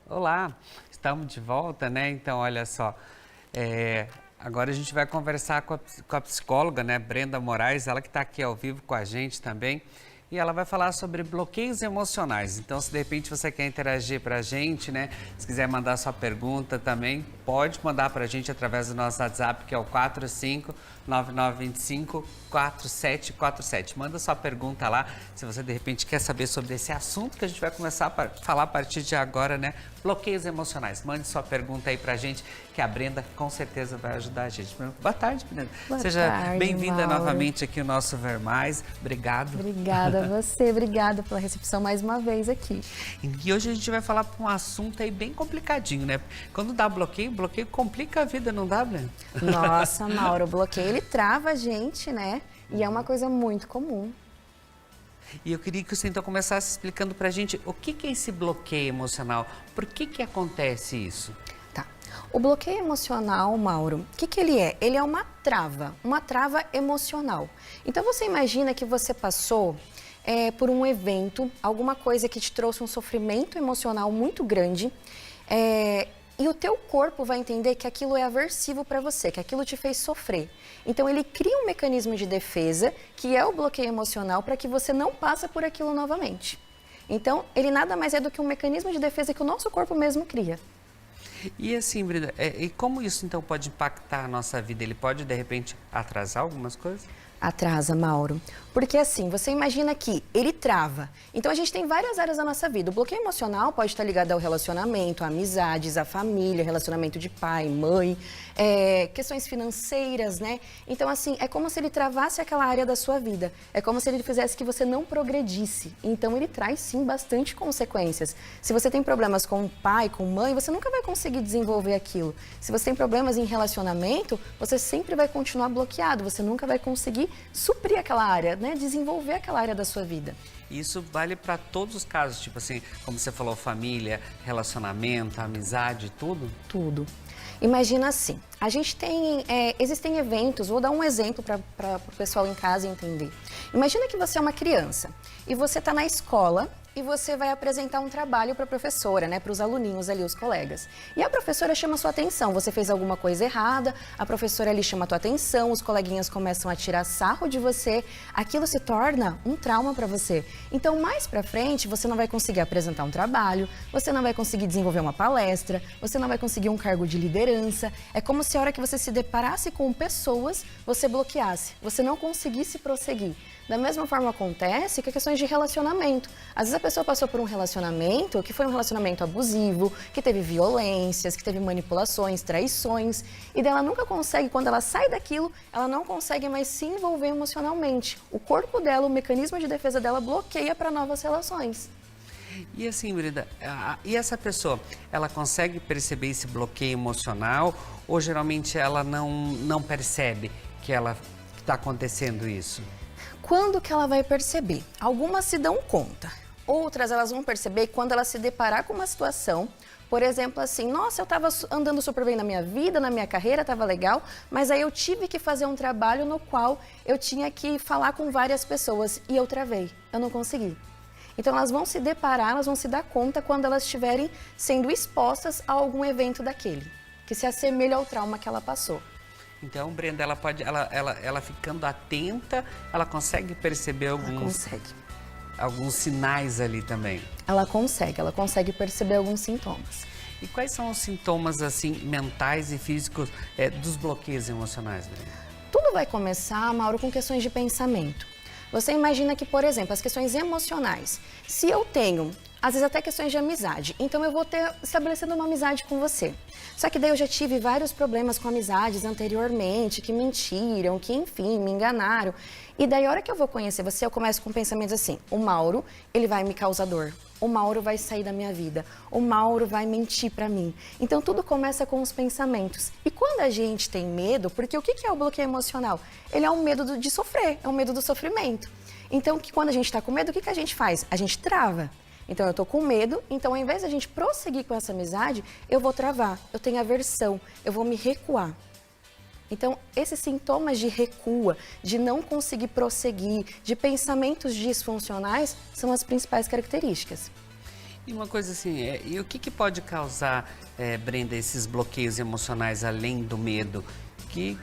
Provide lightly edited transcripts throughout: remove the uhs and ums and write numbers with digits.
Olá, estamos de volta, né? Então, olha só, agora a gente vai conversar com a psicóloga, né, Brenda Moraes, ela que está aqui ao vivo com a gente também, e ela vai falar sobre bloqueios emocionais. Então, se de repente você quer interagir para a gente, né, se quiser mandar sua pergunta também, pode mandar para a gente através do nosso WhatsApp, que é o 4599254747. Manda sua pergunta lá, se você de repente quer saber sobre esse assunto que a gente vai começar a falar a partir de agora, né? Bloqueios emocionais. Mande sua pergunta aí pra gente, que a Brenda com certeza vai ajudar a gente. Boa tarde, Brenda. Boa Seja tarde, bem-vinda Mauro. novamente aqui ao nosso Ver Mais. Obrigado. Obrigada a você, obrigada pela recepção mais uma vez aqui. E hoje a gente vai falar para um assunto aí bem complicadinho, né? Quando dá bloqueio complica a vida, não dá, Brenda? Nossa, Mauro, o bloqueio ele trava a gente, né? E é uma coisa muito comum. E eu queria que você então começasse explicando pra gente o que é esse bloqueio emocional, por que acontece isso? Tá. O bloqueio emocional, Mauro, o que ele é? Ele é uma trava emocional. Então você imagina que você passou por um evento, alguma coisa que te trouxe um sofrimento emocional muito grande, e o teu corpo vai entender que aquilo é aversivo para você, que aquilo te fez sofrer. Então ele cria um mecanismo de defesa, que é o bloqueio emocional, para que você não passe por aquilo novamente. Então ele nada mais é do que um mecanismo de defesa que o nosso corpo mesmo cria. E assim, Brenda, e como isso então pode impactar a nossa vida? Ele pode de repente atrasar algumas coisas? Atrasa, Mauro. Porque assim, você imagina que ele trava. Então a gente tem várias áreas da nossa vida. O bloqueio emocional pode estar ligado ao relacionamento, a amizades, à família, relacionamento de pai, mãe, questões financeiras, né? Então assim, é como se ele travasse aquela área da sua vida. É como se ele fizesse que você não progredisse. Então ele traz sim bastante consequências. Se você tem problemas com o pai, com mãe, você nunca vai conseguir desenvolver aquilo. Se você tem problemas em relacionamento, você sempre vai continuar bloqueado. Você nunca vai conseguir suprir aquela área, né? Desenvolver aquela área da sua vida. Isso vale para todos os casos, tipo assim, como você falou, família, relacionamento, amizade, tudo? Tudo. Imagina assim, a gente tem, existem eventos, vou dar um exemplo para o pessoal em casa entender. Imagina que você é uma criança e você está na escola e você vai apresentar um trabalho para a professora, né, para os aluninhos ali, os colegas. E a professora chama a sua atenção, você fez alguma coisa errada, a professora ali chama a tua atenção, os coleguinhas começam a tirar sarro de você, aquilo se torna um trauma para você. Então, mais para frente, você não vai conseguir apresentar um trabalho, você não vai conseguir desenvolver uma palestra, você não vai conseguir um cargo de liderança. É como se a hora que você se deparasse com pessoas, você bloqueasse, você não conseguisse prosseguir. Da mesma forma acontece com questões de relacionamento. Às vezes a pessoa passou por um relacionamento que foi um relacionamento abusivo, que teve violências, que teve manipulações, traições, e daí ela nunca consegue, quando ela sai daquilo, ela não consegue mais se envolver emocionalmente. O corpo dela, o mecanismo de defesa dela bloqueia para novas relações. E assim, Brenda, e essa pessoa, ela consegue perceber esse bloqueio emocional ou geralmente ela não percebe que está acontecendo isso? Quando que ela vai perceber? Algumas se dão conta, outras elas vão perceber quando ela se deparar com uma situação, por exemplo assim, nossa, eu estava andando super bem na minha vida, na minha carreira, estava legal, mas aí eu tive que fazer um trabalho no qual eu tinha que falar com várias pessoas e eu travei, eu não consegui. Então elas vão se deparar, elas vão se dar conta quando elas estiverem sendo expostas a algum evento daquele, que se assemelha ao trauma que ela passou. Então, Brenda, ela ficando atenta, ela consegue perceber alguns sinais ali também. Ela consegue perceber alguns sintomas. E quais são os sintomas, assim, mentais e físicos dos bloqueios emocionais, Brenda? Tudo vai começar, Mauro, com questões de pensamento. Você imagina que, por exemplo, as questões emocionais, se eu tenho, às vezes até questões de amizade, então eu vou estabelecendo uma amizade com você. Só que daí eu já tive vários problemas com amizades anteriormente, que mentiram, que enfim, me enganaram. E daí a hora que eu vou conhecer você, eu começo com pensamentos assim, o Mauro, ele vai me causar dor. O Mauro vai sair da minha vida. O Mauro vai mentir pra mim. Então tudo começa com os pensamentos. E quando a gente tem medo, porque o que é o bloqueio emocional? Ele é um medo de sofrer, é um medo do sofrimento. Então quando a gente tá com medo, o que a gente faz? A gente trava. Então eu tô com medo, então ao invés de a gente prosseguir com essa amizade, eu vou travar, eu tenho aversão, eu vou me recuar. Então, esses sintomas de recua, de não conseguir prosseguir, de pensamentos disfuncionais, são as principais características. E uma coisa assim, e o que pode causar, Brenda, esses bloqueios emocionais além do medo? Que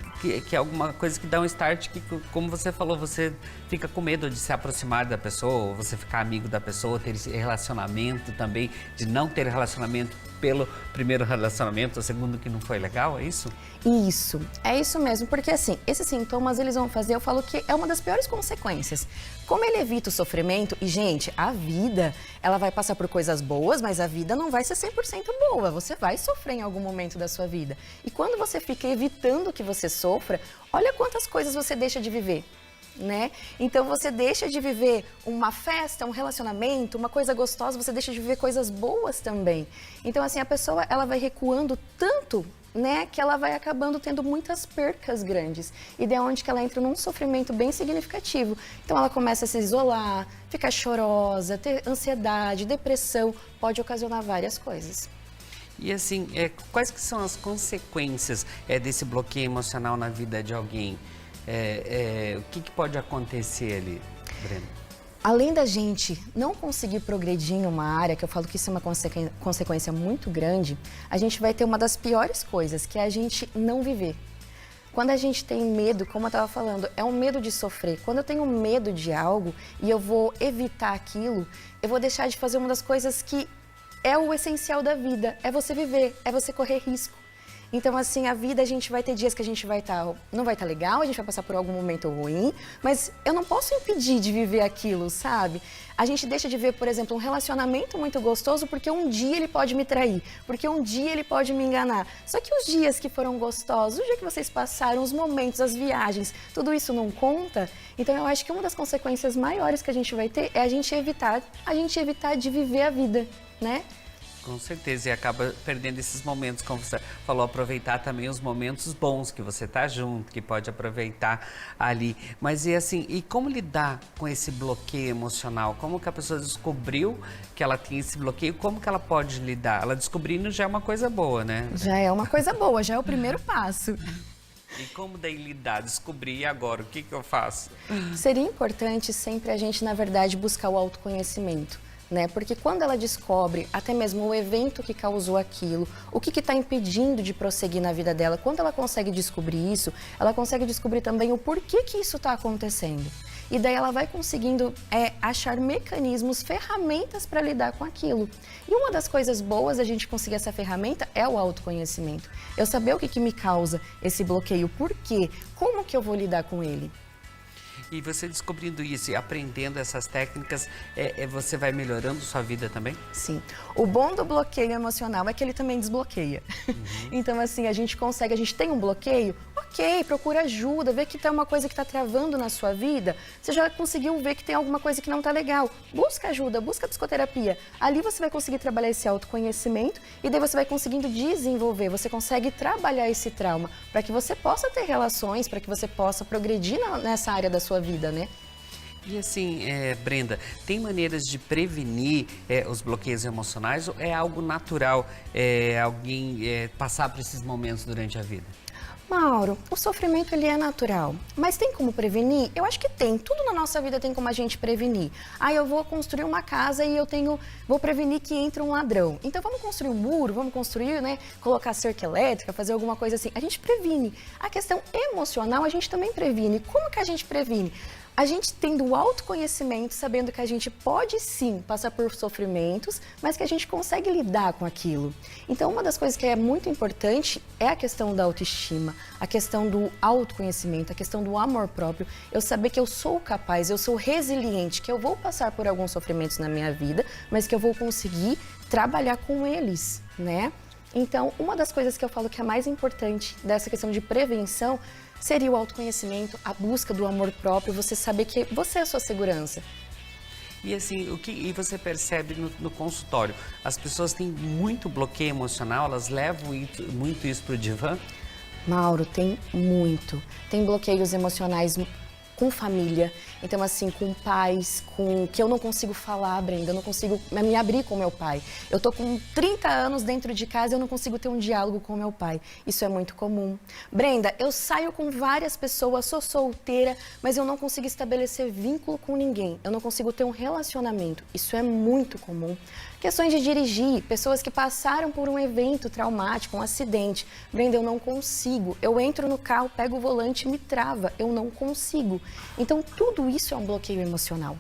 é alguma coisa que dá um start que, como você falou, você fica com medo de se aproximar da pessoa, ou você ficar amigo da pessoa, ter esse relacionamento também, de não ter relacionamento pelo primeiro relacionamento, o segundo que não foi legal, é isso? Isso, é isso mesmo, porque assim, esses sintomas eles vão fazer, eu falo que é uma das piores consequências. Como ele evita o sofrimento, e gente, a vida, ela vai passar por coisas boas, mas a vida não vai ser 100% boa, você vai sofrer em algum momento da sua vida. E quando você fica evitando que você sofra, olha quantas coisas você deixa de viver. Né? Então você deixa de viver uma festa, um relacionamento, uma coisa gostosa, você deixa de viver coisas boas também. Então assim, a pessoa ela vai recuando tanto, né, que ela vai acabando tendo muitas percas grandes. E daí é onde que ela entra num sofrimento bem significativo. Então ela começa a se isolar, ficar chorosa, ter ansiedade, depressão, pode ocasionar várias coisas. E assim, quais que são as consequências desse bloqueio emocional na vida de alguém? O que pode acontecer ali, Brenda? Além da gente não conseguir progredir em uma área, que eu falo que isso é uma consequência muito grande, a gente vai ter uma das piores coisas, que é a gente não viver. Quando a gente tem medo, como eu estava falando, é um medo de sofrer. Quando eu tenho medo de algo e eu vou evitar aquilo, eu vou deixar de fazer uma das coisas que é o essencial da vida, é você viver, é você correr risco. Então, assim, a vida, a gente vai ter dias que a gente não vai estar legal, a gente vai passar por algum momento ruim, mas eu não posso impedir de viver aquilo, sabe? A gente deixa de ver, por exemplo, um relacionamento muito gostoso porque um dia ele pode me trair, porque um dia ele pode me enganar. Só que os dias que foram gostosos, o dia que vocês passaram, os momentos, as viagens, tudo isso não conta. Então, eu acho que uma das consequências maiores que a gente vai ter é a gente evitar de viver a vida, né? Com certeza, e acaba perdendo esses momentos, como você falou, aproveitar também os momentos bons que você está junto, que pode aproveitar ali. Mas e assim, e como lidar com esse bloqueio emocional? Como que a pessoa descobriu que ela tinha esse bloqueio? Como que ela pode lidar? Ela descobrindo já é uma coisa boa, né? Já é uma coisa boa, já é o primeiro passo. E como daí lidar, descobrir e agora, o que eu faço? Seria importante sempre a gente, na verdade, buscar o autoconhecimento. Né? Porque quando ela descobre até mesmo o evento que causou aquilo, o que está impedindo de prosseguir na vida dela, quando ela consegue descobrir isso, ela consegue descobrir também o porquê que isso está acontecendo. E daí ela vai conseguindo achar mecanismos, ferramentas para lidar com aquilo. E uma das coisas boas da gente conseguir essa ferramenta é o autoconhecimento. Eu saber o que me causa esse bloqueio, por quê, como que eu vou lidar com ele. E você descobrindo isso e aprendendo essas técnicas, você vai melhorando sua vida também? Sim. O bom do bloqueio emocional é que ele também desbloqueia. Então, assim, a gente tem um bloqueio, ok, procura ajuda, vê que tem uma coisa que está travando na sua vida, você já conseguiu ver que tem alguma coisa que não está legal. Busca ajuda, busca psicoterapia. Ali você vai conseguir trabalhar esse autoconhecimento e daí você vai conseguindo desenvolver, você consegue trabalhar esse trauma para que você possa ter relações, para que você possa progredir nessa área da sua vida, né? E assim, Brenda, tem maneiras de prevenir os bloqueios emocionais ou é algo natural alguém passar por esses momentos durante a vida? Mauro, o sofrimento ele é natural, mas tem como prevenir? Eu acho que tem, tudo na nossa vida tem como a gente prevenir. Eu vou construir uma casa e vou prevenir que entre um ladrão. Então vamos construir um muro, vamos construir, né, colocar cerca elétrica, fazer alguma coisa assim. A gente previne. A questão emocional a gente também previne. Como que a gente previne? A gente tendo o autoconhecimento, sabendo que a gente pode sim passar por sofrimentos, mas que a gente consegue lidar com aquilo. Então, uma das coisas que é muito importante é a questão da autoestima, a questão do autoconhecimento, a questão do amor próprio. Eu saber que eu sou capaz, eu sou resiliente, que eu vou passar por alguns sofrimentos na minha vida, mas que eu vou conseguir trabalhar com eles, né? Então, uma das coisas que eu falo que é mais importante dessa questão de prevenção seria o autoconhecimento, a busca do amor próprio, você saber que você é a sua segurança. E assim, e você percebe no consultório, as pessoas têm muito bloqueio emocional, elas levam muito isso para o divã? Mauro, tem muito. Tem bloqueios emocionais com família. Então, assim, com pais, com que eu não consigo falar, Brenda, eu não consigo me abrir com meu pai. Eu tô com 30 anos dentro de casa e eu não consigo ter um diálogo com meu pai. Isso é muito comum. Brenda, eu saio com várias pessoas, sou solteira, mas eu não consigo estabelecer vínculo com ninguém. Eu não consigo ter um relacionamento. Isso é muito comum. Questões de dirigir, pessoas que passaram por um evento traumático, um acidente. Brenda, eu não consigo. Eu entro no carro, pego o volante e me trava. Eu não consigo. Então, tudo isso é um bloqueio emocional.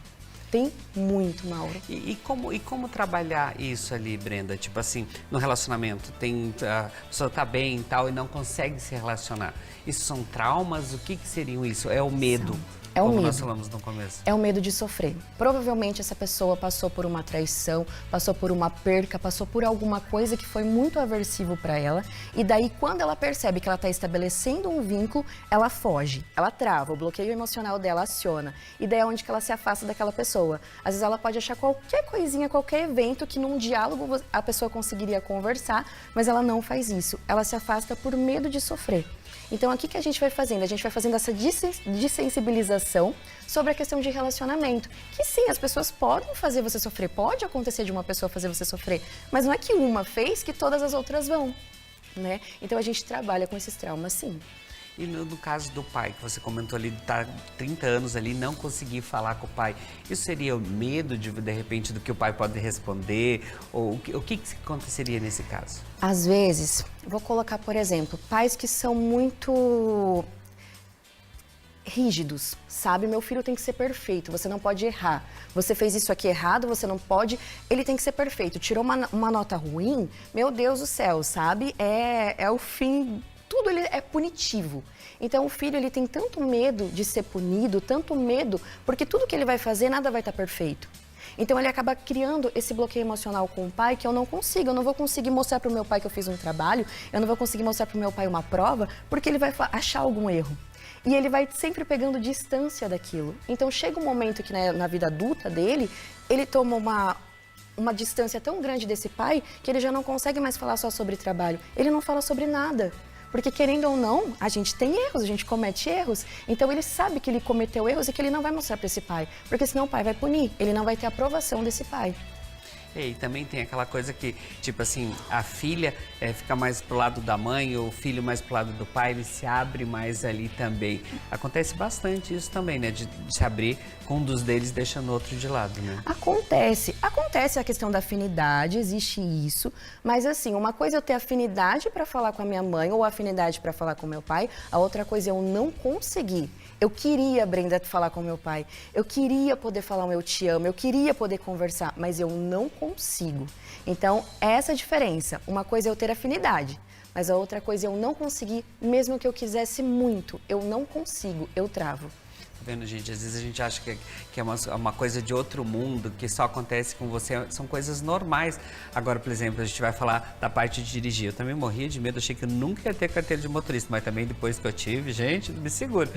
Tem muito, Mauro. E como trabalhar isso ali, Brenda? Tipo assim, no relacionamento, a pessoa tá bem e tal e não consegue se relacionar. Isso são traumas? O que seriam isso? É o medo? É o como medo. nós falamos no começo. É o medo de sofrer. Provavelmente essa pessoa passou por uma traição, passou por uma perca, passou por alguma coisa que foi muito aversivo para ela. E daí, quando ela percebe que ela está estabelecendo um vínculo, ela foge, ela trava, o bloqueio emocional dela aciona. E daí é onde que ela se afasta daquela pessoa. Às vezes ela pode achar qualquer coisinha, qualquer evento que num diálogo a pessoa conseguiria conversar, mas ela não faz isso. Ela se afasta por medo de sofrer. Então, aqui que a gente vai fazendo? A gente vai fazendo essa desensibilização sobre a questão de relacionamento. Que sim, as pessoas podem fazer você sofrer, pode acontecer de uma pessoa fazer você sofrer, mas não é que uma fez que todas as outras vão, né? Então, a gente trabalha com esses traumas, sim. E no caso do pai, que você comentou ali, tá 30 anos ali, não conseguir falar com o pai, isso seria o medo de repente, do que o pai pode responder? Ou o que aconteceria nesse caso? Às vezes, vou colocar, por exemplo, pais que são muito rígidos, sabe? Meu filho tem que ser perfeito, você não pode errar. Você fez isso aqui errado, você não pode... Ele tem que ser perfeito. Tirou uma nota ruim, meu Deus do céu, sabe? É o fim... Tudo ele é punitivo. Então, o filho ele tem tanto medo de ser punido, tanto medo, porque tudo que ele vai fazer, nada vai estar perfeito. Então, ele acaba criando esse bloqueio emocional com o pai que eu não consigo. Eu não vou conseguir mostrar para o meu pai que eu fiz um trabalho, eu não vou conseguir mostrar para o meu pai uma prova, porque ele vai achar algum erro. E ele vai sempre pegando distância daquilo. Então, chega um momento que na vida adulta dele, ele toma uma distância tão grande desse pai que ele já não consegue mais falar só sobre trabalho. Ele não fala sobre nada. Porque, querendo ou não, a gente tem erros, a gente comete erros. Então, ele sabe que ele cometeu erros e que ele não vai mostrar para esse pai. Porque senão o pai vai punir, ele não vai ter aprovação desse pai. E também tem aquela coisa que, tipo assim, a filha fica mais pro lado da mãe, ou o filho mais pro lado do pai, ele se abre mais ali também. Acontece bastante isso também, né? De se abrir com um dos deles deixando o outro de lado, né? Acontece a questão da afinidade, existe isso, mas assim, uma coisa é eu ter afinidade para falar com a minha mãe ou afinidade para falar com meu pai, a outra coisa é eu não conseguir. Eu queria, Brenda, falar com meu pai, eu queria poder falar um eu te amo, eu queria poder conversar, mas eu não consigo. Então, essa é a diferença. Uma coisa é eu ter afinidade, mas a outra coisa é eu não conseguir, mesmo que eu quisesse muito, eu não consigo, eu travo. Tá vendo, gente? Às vezes a gente acha que é uma coisa de outro mundo, que só acontece com você, são coisas normais. Agora, por exemplo, a gente vai falar da parte de dirigir. Eu também morria de medo, achei que eu nunca ia ter carteira de motorista, mas também depois que eu tive, gente, me segura.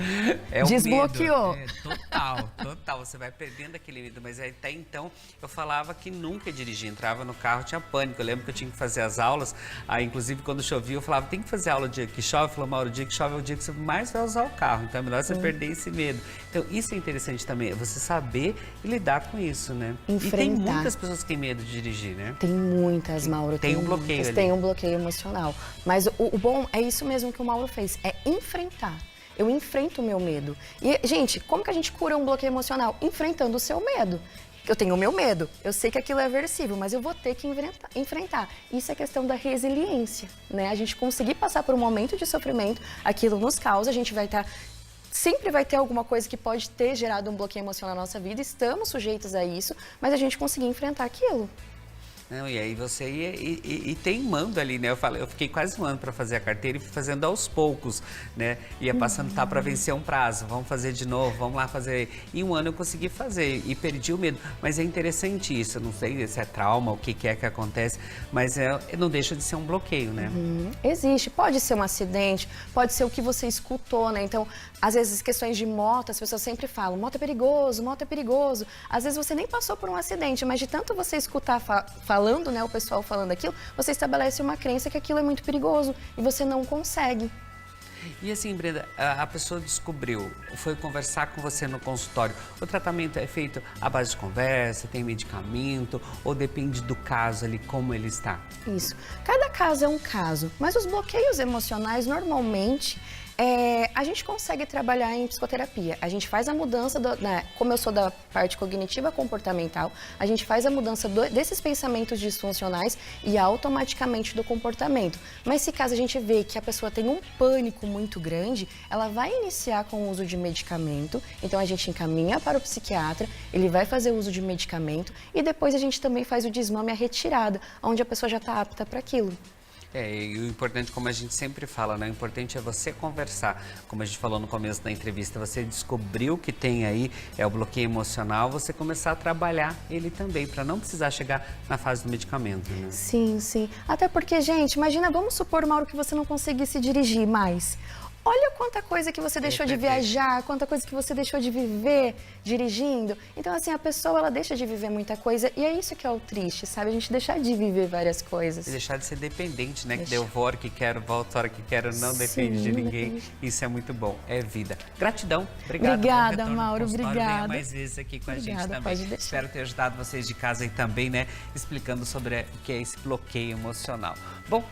É o desbloqueou. Medo. Total. Você vai perdendo aquele medo, mas até então eu falava que nunca ia dirigir. Entrava no carro, tinha pânico. Eu lembro que eu tinha que fazer as aulas, aí inclusive quando chovia eu falava, tem que fazer aula o dia que chove. Falou, Mauro, o dia que chove é o dia que você mais vai usar o carro, então é melhor você perder esse medo. Então, isso é interessante também, é você saber lidar com isso, né? Enfrentar. E tem muitas pessoas que têm medo de dirigir, né? Tem muitas, Mauro. Tem um bloqueio ali. Tem um bloqueio emocional. Mas o bom é isso mesmo que o Mauro fez, é enfrentar. Eu enfrento o meu medo. E, gente, como que a gente cura um bloqueio emocional? Enfrentando o seu medo. Eu tenho o meu medo, eu sei que aquilo é aversivo, mas eu vou ter que enfrentar. Isso é questão da resiliência, né? A gente conseguir passar por um momento de sofrimento, aquilo nos causa, a gente vai estar... Sempre vai ter alguma coisa que pode ter gerado um bloqueio emocional na nossa vida, estamos sujeitos a isso, mas a gente conseguir enfrentar aquilo. Não, e aí você ia e teimando ali, né? Eu fiquei quase um ano para fazer a carteira e fui fazendo aos poucos, né? Ia passando, tá para vencer um prazo, vamos fazer de novo, vamos lá fazer. Em um ano eu consegui fazer e perdi o medo. Mas é interessante isso, eu não sei se é trauma, o que é que acontece, mas não deixa de ser um bloqueio, né? Existe, pode ser um acidente, pode ser o que você escutou, né? Então, às vezes, questões de moto, as pessoas sempre falam, moto é perigoso, moto é perigoso. Às vezes você nem passou por um acidente, mas de tanto você escutar falando, né, o pessoal falando aquilo, você estabelece uma crença que aquilo é muito perigoso e você não consegue. E assim, Brenda, a pessoa descobriu, foi conversar com você no consultório. O tratamento é feito à base de conversa, tem medicamento ou depende do caso ali, como ele está? Isso. Cada caso é um caso, mas os bloqueios emocionais normalmente a gente consegue trabalhar em psicoterapia. A gente faz a mudança, como eu sou da parte cognitiva comportamental, a gente faz a mudança desses pensamentos disfuncionais e automaticamente do comportamento. Mas se caso a gente vê que a pessoa tem um pânico muito grande, ela vai iniciar com o uso de medicamento, então a gente encaminha para o psiquiatra, ele vai fazer o uso de medicamento e depois a gente também faz o desmame, a retirada, onde a pessoa já está apta para aquilo. E o importante, como a gente sempre fala, né? O importante é você conversar. Como a gente falou no começo da entrevista, você descobriu que tem aí o bloqueio emocional, você começar a trabalhar ele também, para não precisar chegar na fase do medicamento, né? Sim, sim. Até porque, gente, imagina, vamos supor, Mauro, que você não conseguisse dirigir mais. Olha quanta coisa que você deixou de viajar, quanta coisa que você deixou de viver dirigindo. Então, assim, a pessoa, ela deixa de viver muita coisa e é isso que é o triste, sabe? A gente deixar de viver várias coisas. E deixar de ser dependente, né? Que eu vou a hora que quero, volto a hora que quero, não depende de ninguém. Depende. Isso é muito bom, é vida. Gratidão, obrigado. Obrigada, Mauro, obrigada. Venha mais vezes aqui com a gente também. Pode deixar. Espero ter ajudado vocês de casa aí também, né? Explicando sobre o que é esse bloqueio emocional. Bom,